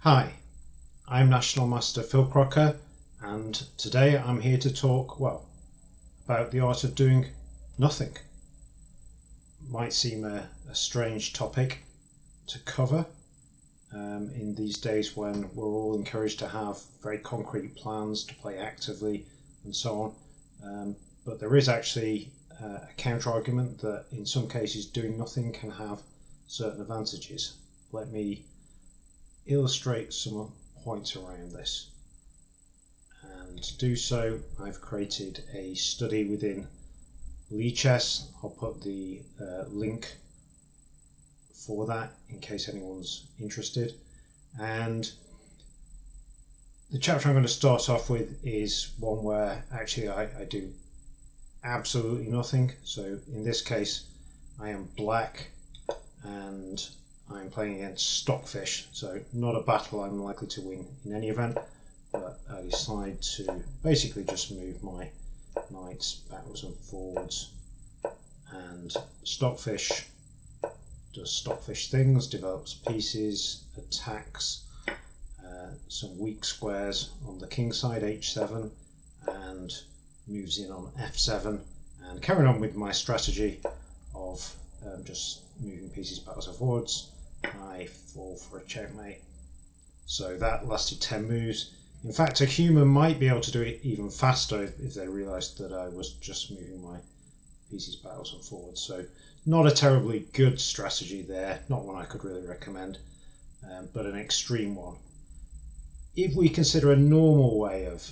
Hi, I'm National Master Phil Crocker, and today I'm here to talk, about the art of doing nothing. Might seem a strange topic to cover in these days when we're all encouraged to have very concrete plans to play actively and so on. But there is actually a counter argument that in some cases doing nothing can have certain advantages. Let me illustrate some points around this, and to do so I've created a study within Lichess. I'll put the link for that in case anyone's interested, and the chapter I'm going to start off with is one where actually I do absolutely nothing. So in this case I am black and I'm playing against Stockfish, so not a battle I'm likely to win in any event, but I decide to basically just move my knights backwards and forwards, and Stockfish does Stockfish things, develops pieces, attacks some weak squares on the king side, h7, and moves in on f7, and carrying on with my strategy of just moving pieces backwards and forwards, I fall for a checkmate. So that lasted 10 moves. In fact, a human might be able to do it even faster if they realised that I was just moving my pieces backwards and forwards. So not a terribly good strategy there, not one I could really recommend, but an extreme one. If we consider a normal way of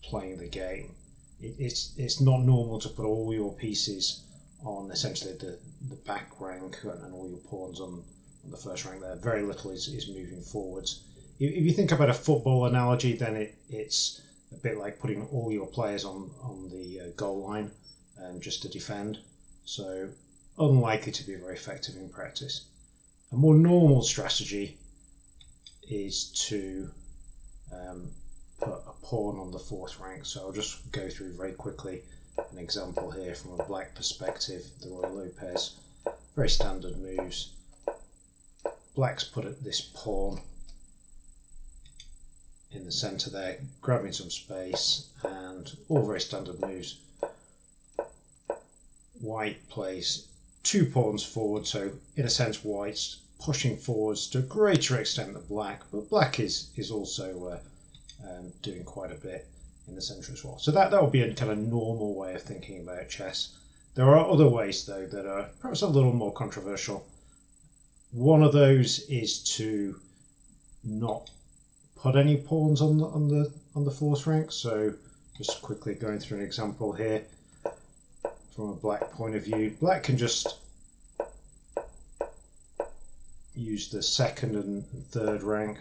playing the game, it's not normal to put all your pieces on essentially the back rank and all your pawns on the first rank there. Very little is moving forwards. If you think about a football analogy, then it's a bit like putting all your players on the goal line just to defend. So unlikely to be very effective in practice. A more normal strategy is to put a pawn on the fourth rank. So I'll just go through very quickly an example here from a black perspective. The Royal Lopez, very standard moves. Black's put this pawn in the centre there, grabbing some space, and all very standard moves. White plays two pawns forward, so in a sense White's pushing forwards to a greater extent than Black, but Black is also doing quite a bit in the centre as well. So that would be a kind of normal way of thinking about chess. There are other ways though that are perhaps a little more controversial. One of those is to not put any pawns on the fourth rank. So just quickly going through an example here from a black point of view. Black can just use the second and third rank,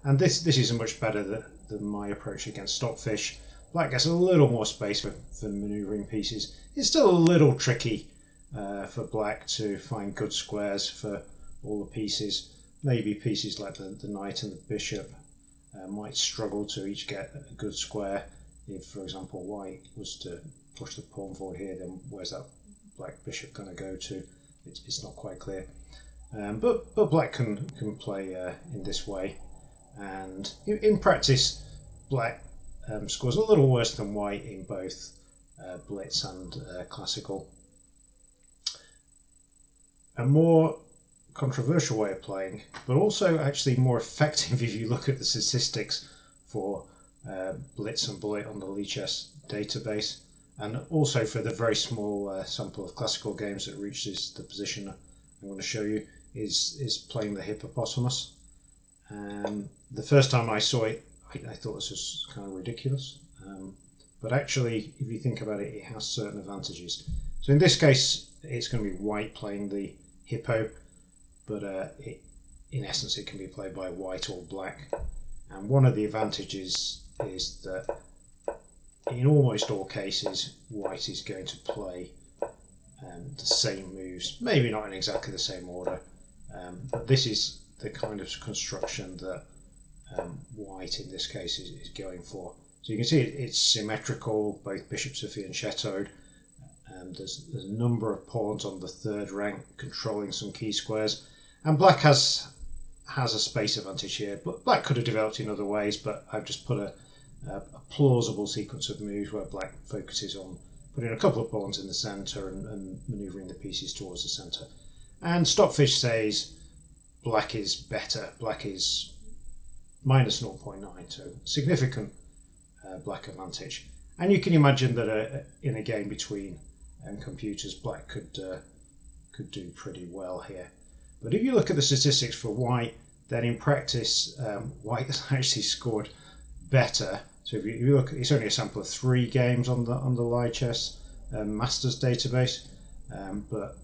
and this is much better than my approach against Stockfish. Black gets a little more space for manoeuvring pieces. It's still a little tricky for Black to find good squares for all the pieces. Maybe pieces like the knight and the bishop might struggle to each get a good square. If, for example, White was to push the pawn forward here, then where's that Black bishop going to go to? It's not quite clear. But Black can play in this way, and in practice, Black scores a little worse than White in both Blitz and Classical. A more controversial way of playing, but also actually more effective if you look at the statistics for Blitz and Bullet on the Lichess database, and also for the very small sample of classical games that reaches the position I'm going to show you, is playing the hippopotamus. The first time I saw it, I thought this was kind of ridiculous, but actually if you think about it, it has certain advantages. So in this case it's going to be White playing the hippo, but in essence it can be played by White or Black, and one of the advantages is that in almost all cases White is going to play the same moves, maybe not in exactly the same order, but this is the kind of construction that White in this case is going for. So you can see it's symmetrical, both bishops are fianchettoed, there's a number of pawns on the third rank controlling some key squares, and Black has has a space advantage here, but black could have developed in other ways, but I've just put a plausible sequence of moves where black focuses on putting a couple of pawns in the centre and manoeuvring the pieces towards the centre. And Stockfish says black is better. Black is minus 0.9, so significant black advantage. And you can imagine that in a game between computers, black could do pretty well here. But if you look at the statistics for white, then in practice, white has actually scored better. So if you look, it's only a sample of 3 games on the Lichess Masters database, but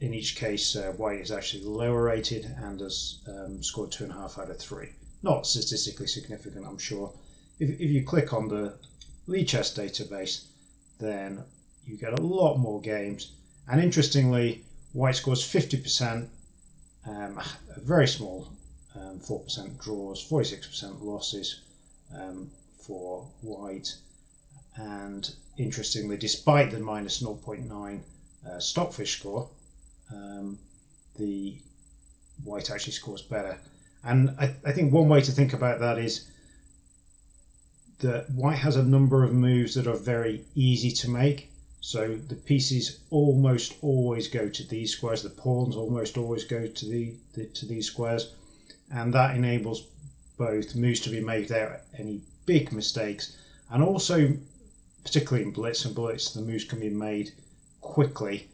in each case, white is actually lower rated and has scored 2.5 out of 3. Not statistically significant, I'm sure. If you click on the Lichess database, then you get a lot more games. And interestingly, white scores 50%, a very small 4% draws, 46% losses for white. And interestingly, despite the minus 0.9 Stockfish score, the white actually scores better. And I think one way to think about that is that white has a number of moves that are very easy to make. So the pieces almost always go to these squares, the pawns almost always go to these squares, and that enables both moves to be made without any big mistakes, and also, particularly in blitz and bullets, the moves can be made quickly,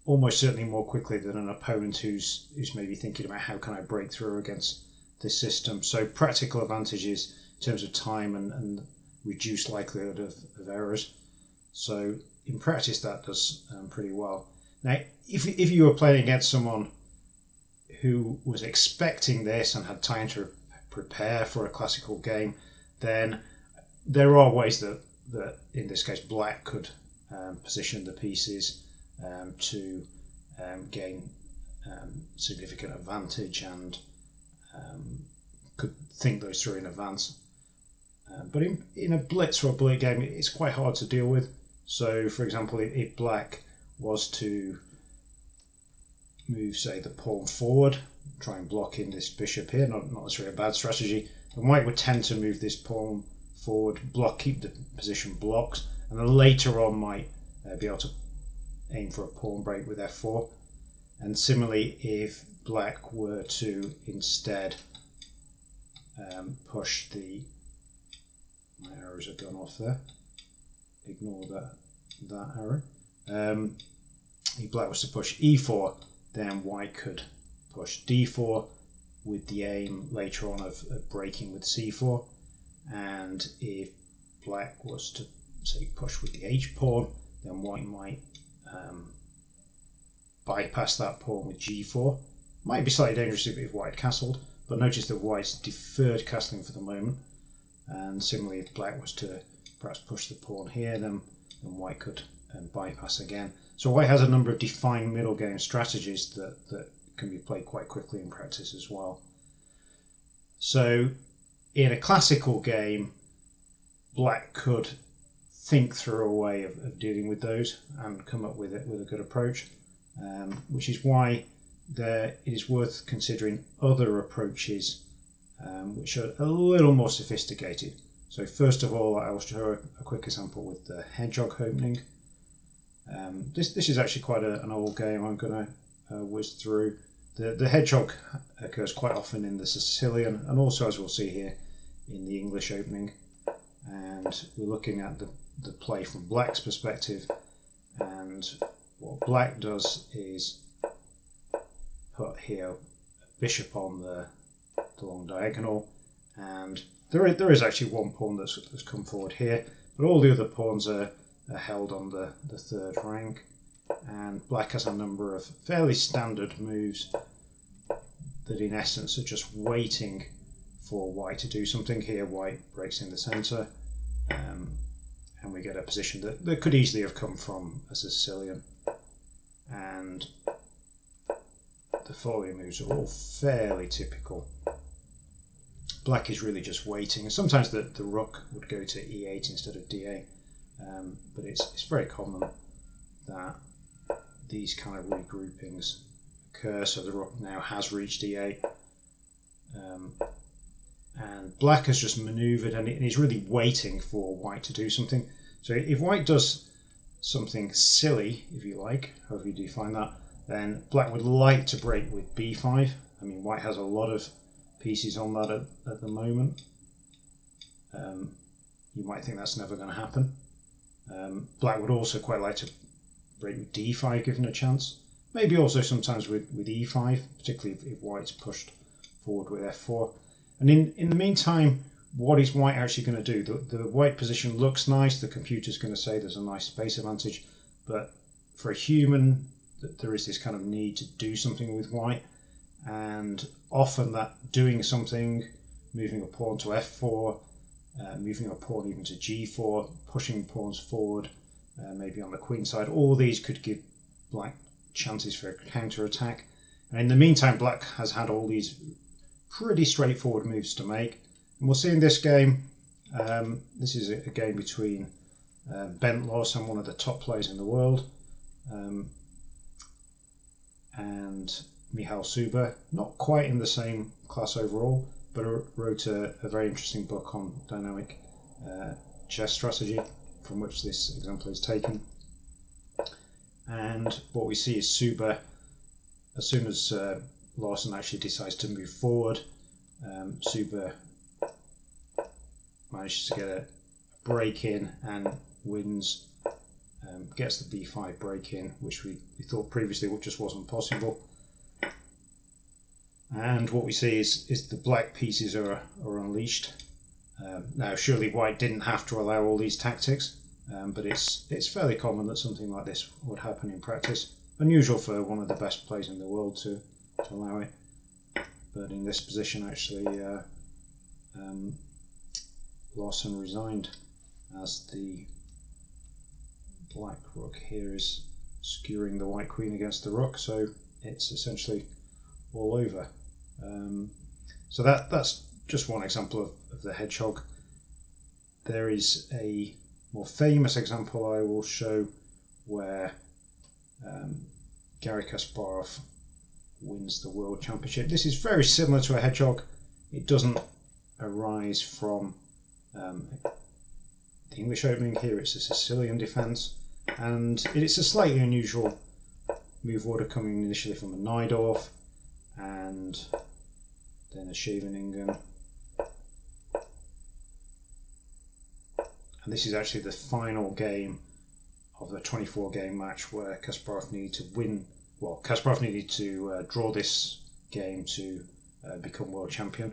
almost certainly more quickly than an opponent who's maybe thinking about how can I break through against this system. So practical advantages in terms of time and reduced likelihood of errors. So in practice that does pretty well. Now if you were playing against someone who was expecting this and had time to prepare for a classical game, then there are ways that in this case black could position the pieces to gain significant advantage and could think those through in advance. But in a blitz or a bullet game, it's quite hard to deal with. So, for example, if black was to move, say, the pawn forward, try and block in this bishop here, not necessarily a bad strategy, then white would tend to move this pawn forward, keep the position blocked, and then later on might be able to aim for a pawn break with f4. And similarly, if black were to instead push my arrows have gone off there, ignore that arrow. If black was to push e4, then white could push d4 with the aim later on of breaking with c4. And if black was to, say, push with the h pawn, then white might bypass that pawn with g4. Might be slightly dangerous if white castled, but notice that white's deferred castling for the moment. And similarly, if black was to perhaps push the pawn here, then white could bypass again. So white has a number of defined middle game strategies that can be played quite quickly in practice as well. So in a classical game, black could think through a way of dealing with those and come up with a good approach, which is why it is worth considering other approaches which are a little more sophisticated. So first of all, I will show a quick example with the Hedgehog opening. This is actually quite an old game. I'm going to whiz through. The Hedgehog occurs quite often in the Sicilian and also, as we'll see here, in the English opening. And we're looking at the play from black's perspective, and what black does is put here a bishop on the long diagonal, and there is actually one pawn that's come forward here, but all the other pawns are held on the third rank, and black has a number of fairly standard moves that in essence are just waiting for white to do something. Here white breaks in the centre, and we get a position that could easily have come from a Sicilian, and the following moves are all fairly typical. Black is really just waiting, and sometimes the rook would go to e8 instead of d8, but it's very common that these kind of regroupings occur. So the rook now has reached e8, And black has just manoeuvred and he's really waiting for white to do something. So if white does something silly, if you like, however you define that, then black would like to break with b5. I mean, white has a lot of pieces on that at the moment. You might think that's never going to happen. Black would also quite like to break with d5 given a chance. Maybe also sometimes with e5, particularly if white's pushed forward with f4. And in the meantime, what is white actually going to do? The white position looks nice, the computer's going to say there's a nice space advantage, but for a human, there is this kind of need to do something with white, and often that doing something, moving a pawn to f4, moving a pawn even to g4, pushing pawns forward, maybe on the queen side, all these could give black chances for a counter-attack. And in the meantime, black has had all these pretty straightforward moves to make. And we'll see in this game, this is a game between Bent Lawson, one of the top players in the world, and Michal Suber, not quite in the same class overall, but wrote a very interesting book on dynamic chess strategy, from which this example is taken. And what we see is Suber, as soon as Lawson actually decides to move forward, Suber manages to get a break in and wins, gets the b5 break in, which we thought previously just wasn't possible. And what we see is the black pieces are unleashed. Now surely white didn't have to allow all these tactics, but it's fairly common that something like this would happen in practice. Unusual for one of the best players in the world to allow it, but in this position actually Lawson resigned, as the black rook here is skewering the white queen against the rook, so it's essentially all over. So that's just one example of the hedgehog. There is a more famous example I will show where Garry Kasparov wins the World Championship. This is very similar to a hedgehog. It doesn't arise from the English opening. Here it's a Sicilian defence, and it's a slightly unusual move order, coming initially from a Najdorf and then a Scheveningen. And this is actually the final game of the 24 game match where Kasparov needed to win. Well, Kasparov needed to draw this game to become world champion,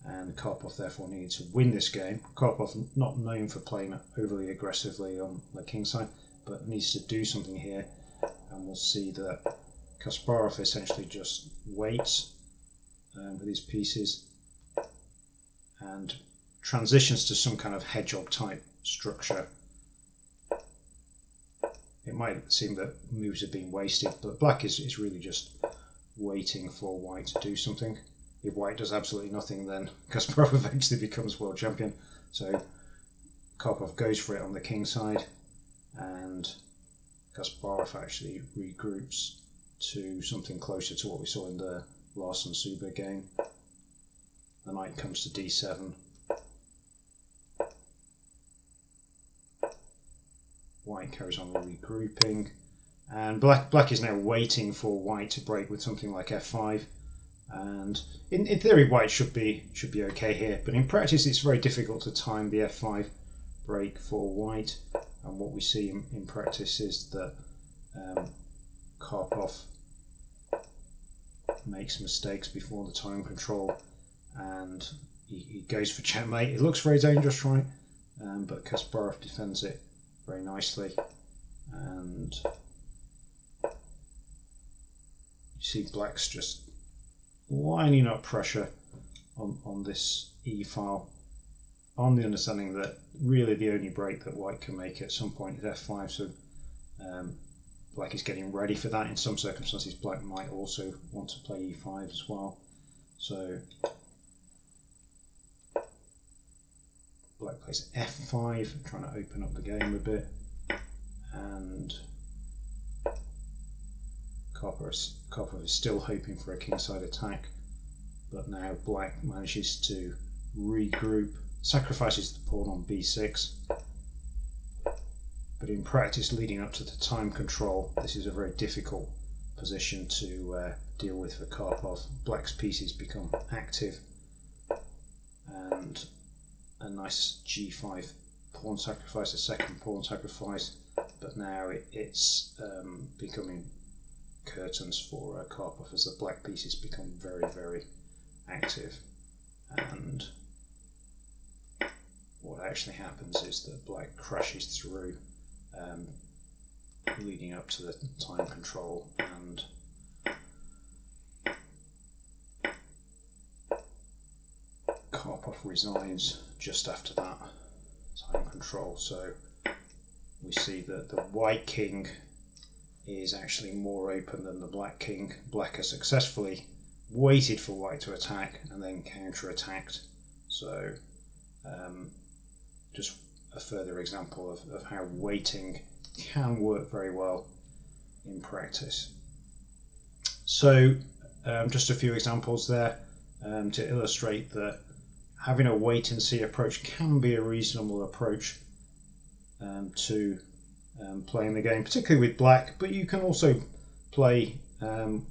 and Karpov therefore needed to win this game. Karpov not known for playing overly aggressively on the king side, but needs to do something here, and we'll see that Kasparov essentially just waits with his pieces and transitions to some kind of hedgehog type structure. It might seem that moves have been wasted, but black is really just waiting for white to do something. If white does absolutely nothing, then Kasparov eventually becomes world champion. So Karpov goes for it on the king side, and Kasparov actually regroups to something closer to what we saw in the Larsen-Suber game. The knight comes to d7. White carries on regrouping, and black is now waiting for white to break with something like f5. And in theory, white should be okay here, but in practice, it's very difficult to time the f5 break for white. And what we see in practice is that Karpov makes mistakes before the time control, and he goes for checkmate. It looks very dangerous, right? But Kasparov defends it very nicely, and you see black's just lining up pressure on this e file, on the understanding that really the only break that white can make at some point is f5. So black is getting ready for that. In some circumstances, black might also want to play e5 as well. So black plays f5, trying to open up the game a bit, and Karpov is still hoping for a kingside attack, but now black manages to regroup, sacrifices the pawn on b6. But in practice, leading up to the time control, this is a very difficult position to deal with for Karpov. Black's pieces become active, and a nice g5 pawn sacrifice, a second pawn sacrifice, but now it's becoming curtains for Karpov as the black pieces become very, very active. And what actually happens is that black crashes through, leading up to the time control, and Karpov resigns just after that time control. So we see that the white king is actually more open than the black king. Black has successfully waited for white to attack and then counter-attacked. So just a further example of how waiting can work very well in practice. So just a few examples there to illustrate that having a wait and see approach can be a reasonable approach to playing the game, particularly with black, but you can also play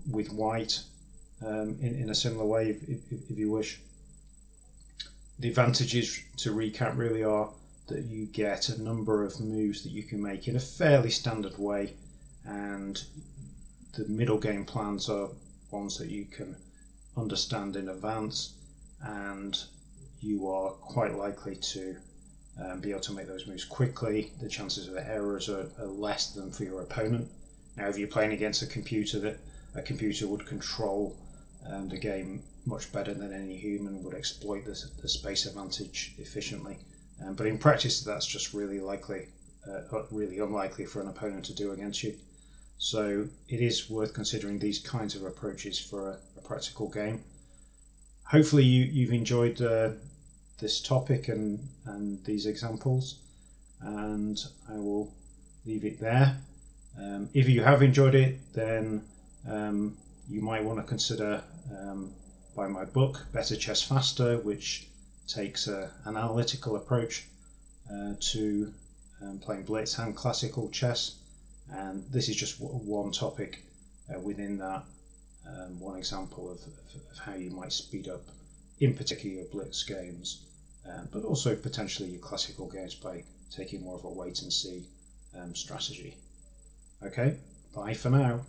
with white in a similar way if you wish. The advantages, to recap, really are that you get a number of moves that you can make in a fairly standard way, and the middle game plans are ones that you can understand in advance, and you are quite likely to be able to make those moves quickly. The chances of errors are less than for your opponent. Now, if you're playing against a computer would control the game much better than any human, would exploit the space advantage efficiently. But in practice, that's just really unlikely for an opponent to do against you. So it is worth considering these kinds of approaches for a practical game. Hopefully you've enjoyed this topic and these examples, and I will leave it there. If you have enjoyed it, then you might want to consider buying my book, Better Chess Faster, which takes an analytical approach to playing blitz and classical chess, and this is just one topic within that, one example of how you might speed up, in particular, your blitz games, but also potentially your classical games by taking more of a wait and see strategy. Okay, bye for now.